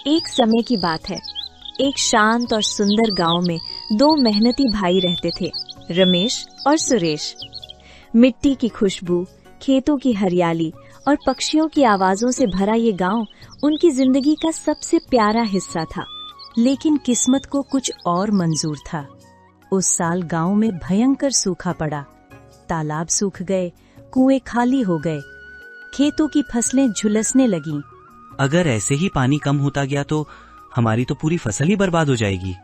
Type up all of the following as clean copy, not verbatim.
एक समय की बात है। एक शांत और सुंदर गांव में दो मेहनती भाई रहते थे, रमेश और सुरेश। मिट्टी की खुशबू, खेतों की हरियाली और पक्षियों की आवाजों से भरा ये गांव उनकी जिंदगी का सबसे प्यारा हिस्सा था। लेकिन किस्मत को कुछ और मंजूर था। उस साल गांव में भयंकर सूखा पड़ा। तालाब सूख गए, कुएं खाली हो गए, खेतों की फसलें झुलसने लगीं। अगर ऐसे ही पानी कम होता गया तो हमारी तो पूरी फसल ही बर्बाद हो जाएगी।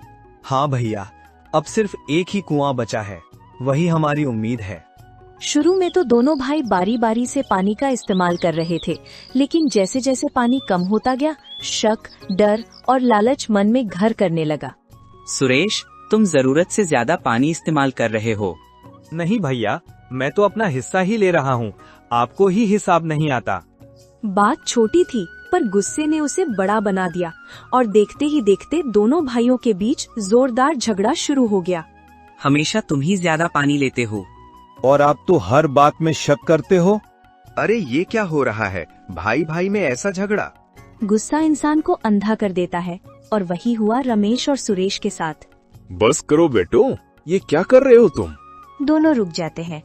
हाँ भैया, अब सिर्फ एक ही कुआं बचा है, वही हमारी उम्मीद है। शुरू में तो दोनों भाई बारी बारी से पानी का इस्तेमाल कर रहे थे, लेकिन जैसे जैसे पानी कम होता गया, शक, डर और लालच मन में घर करने लगा। सुरेश, तुम जरूरत से ज्यादा पानी इस्तेमाल कर रहे हो। नहीं भैया, मैं तो अपना हिस्सा ही ले रहा हूँ, आपको ही हिसाब नहीं आता। बात छोटी थी, पर गुस्से ने उसे बड़ा बना दिया और देखते ही देखते दोनों भाइयों के बीच जोरदार झगड़ा शुरू हो गया। हमेशा तुम ही ज्यादा पानी लेते हो और आप तो हर बात में शक करते हो। अरे ये क्या हो रहा है, भाई भाई में ऐसा झगड़ा। गुस्सा इंसान को अंधा कर देता है और वही हुआ रमेश और सुरेश के साथ। बस करो बेटो, ये क्या कर रहे हो तुम? दोनों रुक जाते हैं।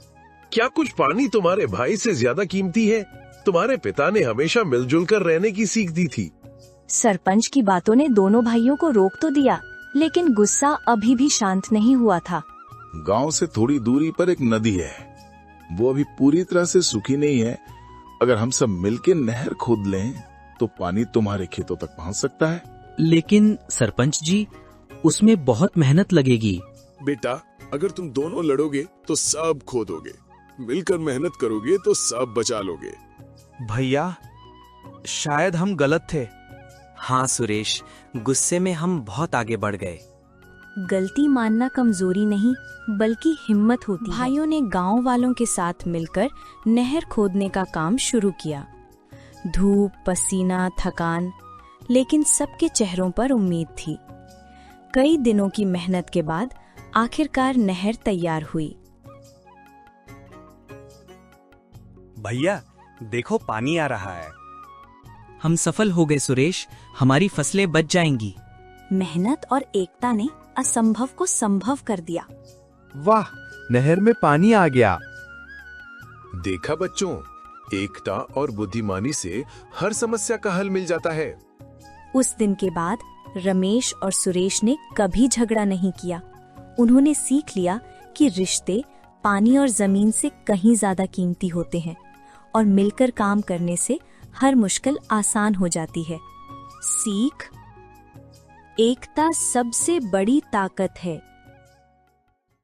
क्या कुछ पानी तुम्हारे भाई से ज्यादा कीमती है? तुम्हारे पिता ने हमेशा मिलजुल कर रहने की सीख दी थी। सरपंच की बातों ने दोनों भाइयों को रोक तो दिया, लेकिन गुस्सा अभी भी शांत नहीं हुआ था। गांव से थोड़ी दूरी पर एक नदी है, वो अभी पूरी तरह से सूखी नहीं है। अगर हम सब मिलकर नहर खोद लें तो पानी तुम्हारे खेतों तक पहुंच सकता है। लेकिन सरपंच जी, उसमें बहुत मेहनत लगेगी। बेटा, अगर तुम दोनों लड़ोगे तो सब खो दोगे, मिलकर मेहनत करोगे तो सब बचा लोगे। भैया, शायद हम गलत थे। हाँ सुरेश, गुस्से में हम बहुत आगे बढ़ गए। गलती मानना कमजोरी नहीं, बल्कि हिम्मत होती है। भाइयों ने गांव वालों के साथ मिलकर नहर खोदने का काम शुरू किया। धूप, पसीना, थकान, लेकिन सबके चेहरों पर उम्मीद थी। कई दिनों की मेहनत के बाद आखिरकार नहर तैयार हुई। भैया देखो, पानी आ रहा है। हम सफल हो गए सुरेश, हमारी फसलें बच जाएंगी। मेहनत और एकता ने असंभव को संभव कर दिया। वाह, नहर में पानी आ गया। देखा बच्चों, एकता और बुद्धिमानी से हर समस्या का हल मिल जाता है। उस दिन के बाद रमेश और सुरेश ने कभी झगड़ा नहीं किया। उन्होंने सीख लिया कि रिश्ते पानी और जमीन से कहीं ज्यादा कीमती होते हैं और मिलकर काम करने से हर मुश्किल आसान हो जाती है। सीख: एकता सबसे बड़ी ताकत है।